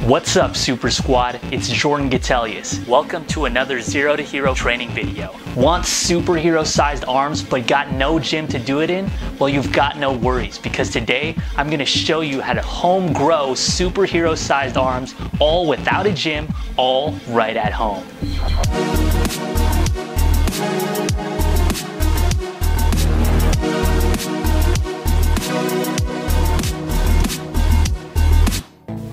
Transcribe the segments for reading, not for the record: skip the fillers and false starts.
What's up, Super Squad? It's Jordan Gatelius. Welcome to another Zero to Hero training video. Want superhero sized arms but got no gym to do it in? Well, you've got no worries, because today I'm going to show you how to home grow superhero sized arms all without a gym, all right at home.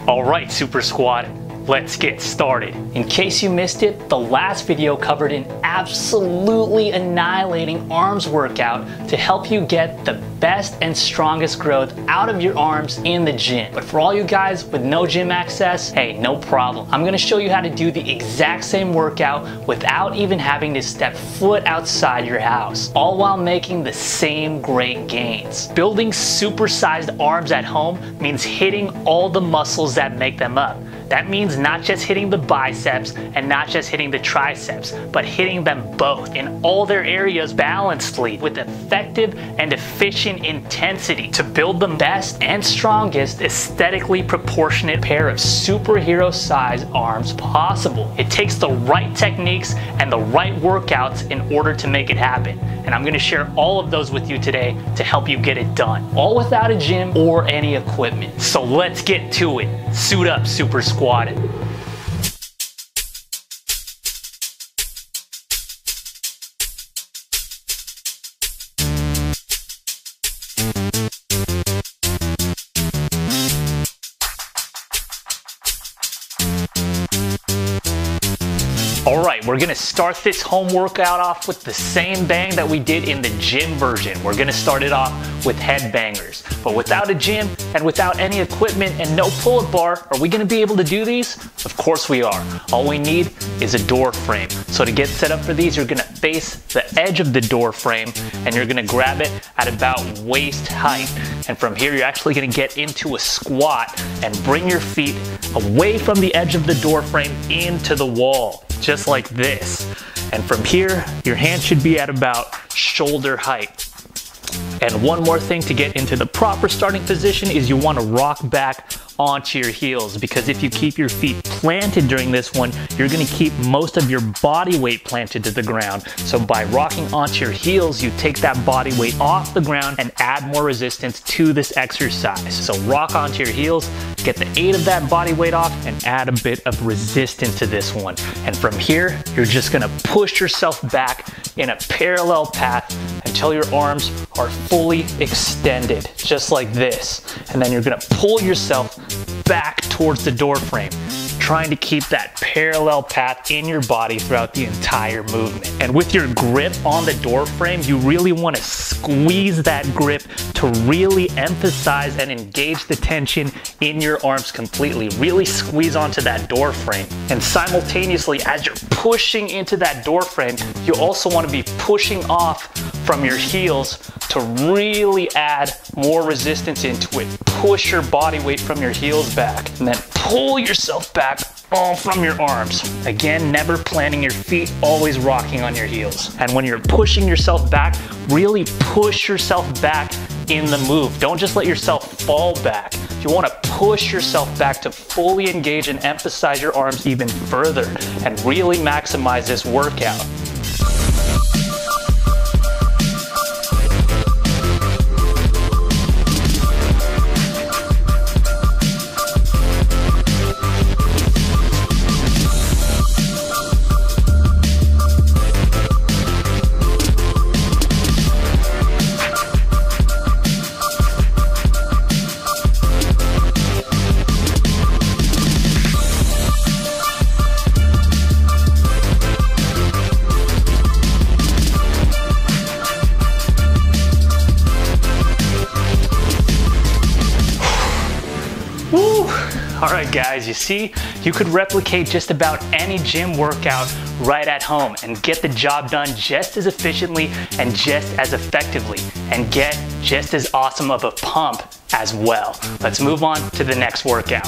Alright, Super Squad, let's get started. In case you missed it, the last video covered an absolutely annihilating arms workout to help you get the best and strongest growth out of your arms in the gym. But for all you guys with no gym access, hey, no problem. I'm gonna show you how to do the exact same workout without even having to step foot outside your house, all while making the same great gains. Building supersized arms at home means hitting all the muscles that make them up. That means not just hitting the biceps and not just hitting the triceps, but hitting them both in all their areas balancedly with effective and efficient intensity to build the best and strongest aesthetically proportionate pair of superhero sized arms possible. It takes the right techniques and the right workouts in order to make it happen. And I'm gonna share all of those with you today to help you get it done, all without a gym or any equipment. So let's get to it. Suit up, Super Squad. Alright, we're gonna start this home workout off with the same bang that we did in the gym version. We're gonna start it off with headbangers. But without a gym and without any equipment and no pull-up bar, are we gonna be able to do these? Of course we are. All we need is a door frame. So to get set up for these, you're gonna face the edge of the door frame and you're gonna grab it at about waist height. And from here, you're actually gonna get into a squat and bring your feet away from the edge of the door frame into the wall, just like this. And from here, your hand should be at about shoulder height. And one more thing to get into the proper starting position is you want to rock back onto your heels, because if you keep your feet planted during this one, you're going to keep most of your body weight planted to the ground. So by rocking onto your heels, you take that body weight off the ground and add more resistance to this exercise. So rock onto your heels, get the weight of that body weight off, and add a bit of resistance to this one. And from here, you're just going to push yourself back in a parallel path until your arms are fully extended, just like this. And then you're going to pull yourself back towards the door frame, trying to keep that parallel path in your body throughout the entire movement. And with your grip on the door frame, you really want to squeeze that grip to really emphasize and engage the tension in your arms completely. Really squeeze onto that door frame. And simultaneously, as you're pushing into that door frame, you also want to be pushing off from your heels to really add more resistance into it. Push your body weight from your heels back, and then pull yourself back all from your arms. Again, never planting your feet, always rocking on your heels. And when you're pushing yourself back, really push yourself back in the move. Don't just let yourself fall back. You want to push yourself back to fully engage and emphasize your arms even further and really maximize this workout. Alright guys, you see, you could replicate just about any gym workout right at home and get the job done just as efficiently and just as effectively and get just as awesome of a pump as well. Let's move on to the next workout.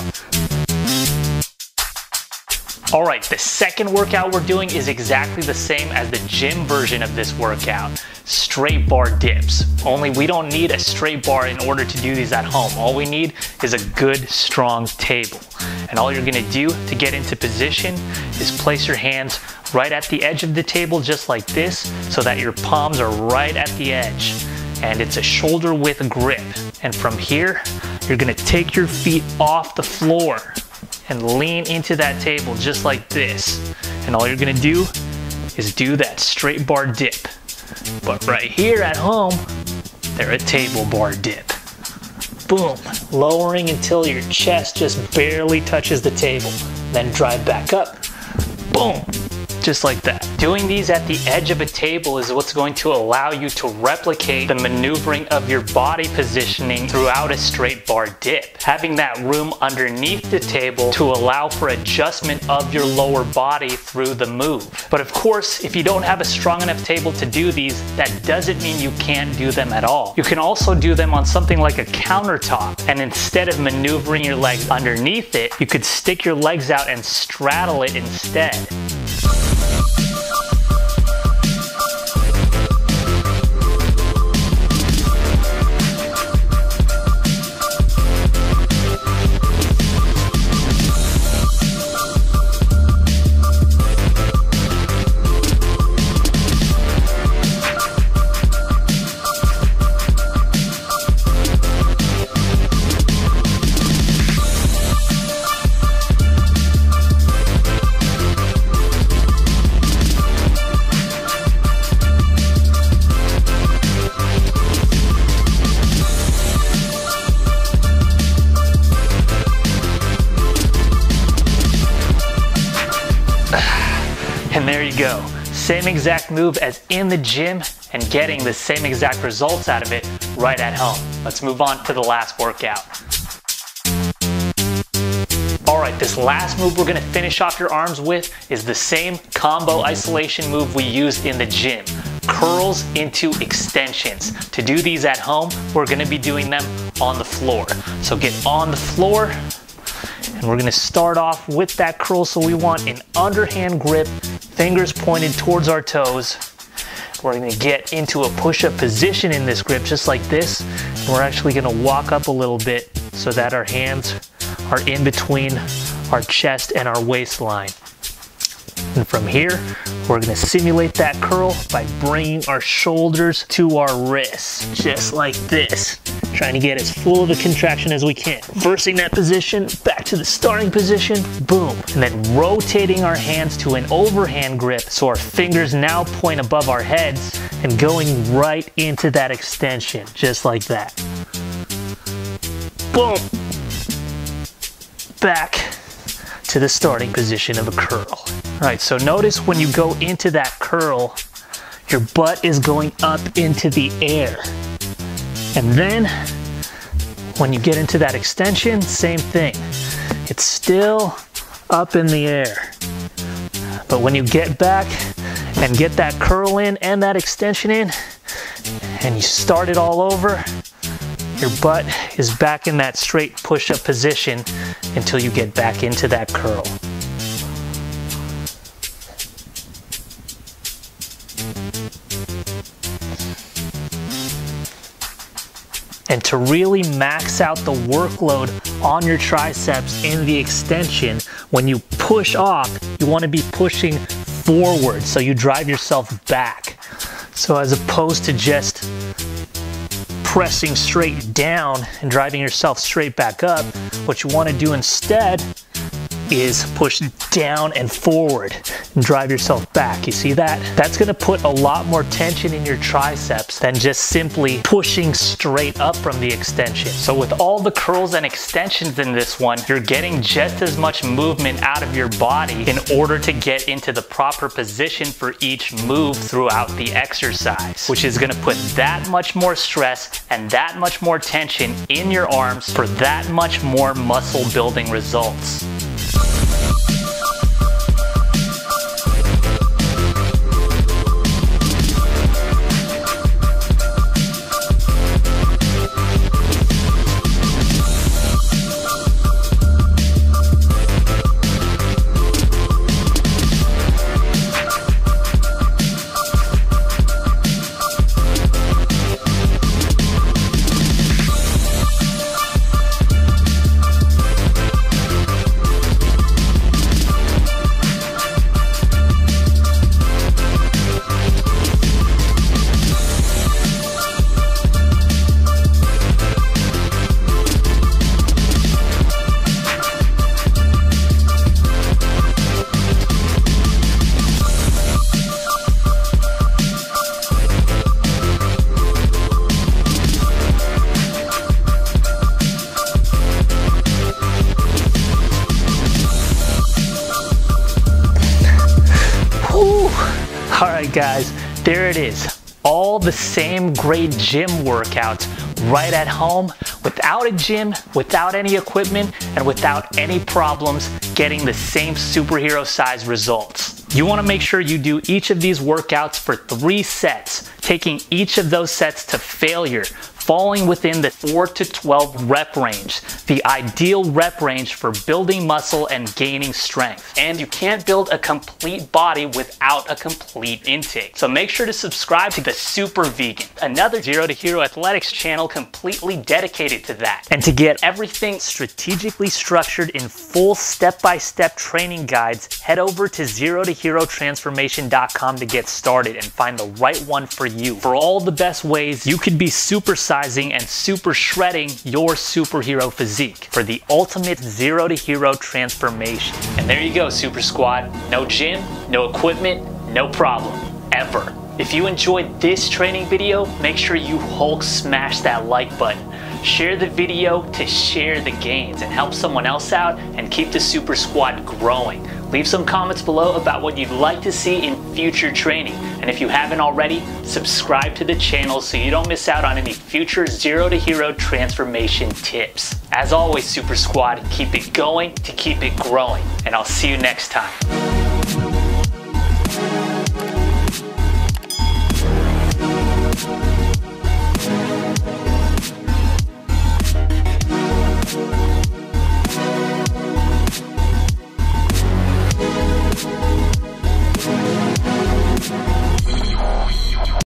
All right, the second workout we're doing is exactly the same as the gym version of this workout. Straight bar dips. Only we don't need a straight bar in order to do these at home. All we need is a good, strong table. And all you're gonna do to get into position is place your hands right at the edge of the table, just like this, so that your palms are right at the edge. And it's a shoulder width grip. And from here, you're gonna take your feet off the floor and lean into that table just like this. And all you're gonna do is do that straight bar dip. But right here at home, they're a table bar dip. Boom, lowering until your chest just barely touches the table. Then drive back up, boom, just like that. Doing these at the edge of a table is what's going to allow you to replicate the maneuvering of your body positioning throughout a straight bar dip. Having that room underneath the table to allow for adjustment of your lower body through the move. But of course, if you don't have a strong enough table to do these, that doesn't mean you can't do them at all. You can also do them on something like a countertop, and instead of maneuvering your legs underneath it, you could stick your legs out and straddle it instead. And there you go. Same exact move as in the gym and getting the same exact results out of it right at home. Let's move on to the last workout. All right, this last move we're gonna finish off your arms with is the same combo isolation move we used in the gym. Curls into extensions. To do these at home, we're gonna be doing them on the floor. So get on the floor, and we're gonna start off with that curl. So we want an underhand grip, fingers pointed towards our toes. We're gonna get into a push-up position in this grip, just like this. And we're actually gonna walk up a little bit so that our hands are in between our chest and our waistline. And from here, we're gonna simulate that curl by bringing our shoulders to our wrists, just like this. Trying to get as full of a contraction as we can. Reversing that position, back to the starting position, boom. And then rotating our hands to an overhand grip so our fingers now point above our heads and going right into that extension, just like that. Boom. Back to the starting position of a curl. All right, so notice when you go into that curl, your butt is going up into the air. And then when you get into that extension, same thing. It's still up in the air. But when you get back and get that curl in and that extension in, and you start it all over, your butt is back in that straight push-up position until you get back into that curl. And to really max out the workload on your triceps in the extension, when you push off, you want to be pushing forward so you drive yourself back. So as opposed to just pressing straight down and driving yourself straight back up, what you want to do instead is push down and forward and drive yourself back. You see that? That's gonna put a lot more tension in your triceps than just simply pushing straight up from the extension. So with all the curls and extensions in this one, you're getting just as much movement out of your body in order to get into the proper position for each move throughout the exercise, which is gonna put that much more stress and that much more tension in your arms for that much more muscle building results. Alright guys, there it is. All the same great gym workouts right at home, without a gym, without any equipment, and without any problems getting the same superhero size results. You want to make sure you do each of these workouts for 3 sets, taking each of those sets to failure, falling within the 4 to 12 rep range, the ideal rep range for building muscle and gaining strength. And you can't build a complete body without a complete intake. So make sure to subscribe to the Super Vegan, another Zero to Hero Athletics channel completely dedicated to that. And to get everything strategically structured in full step-by-step training guides, head over to zerotoherotransformation.com to get started and find the right one for you. For all the best ways you could be supersizing and super shredding your superhero physique for the ultimate Zero to Hero transformation. And there you go, Super Squad. No gym, no equipment, no problem, ever. If you enjoyed this training video, make sure you Hulk smash that like button. Share the video to share the gains and help someone else out and keep the Super Squad growing. Leave some comments below about what you'd like to see in future training. And if you haven't already, subscribe to the channel so you don't miss out on any future Zero to Hero transformation tips. As always, Super Squad, keep it going to keep it growing. And I'll see you next time.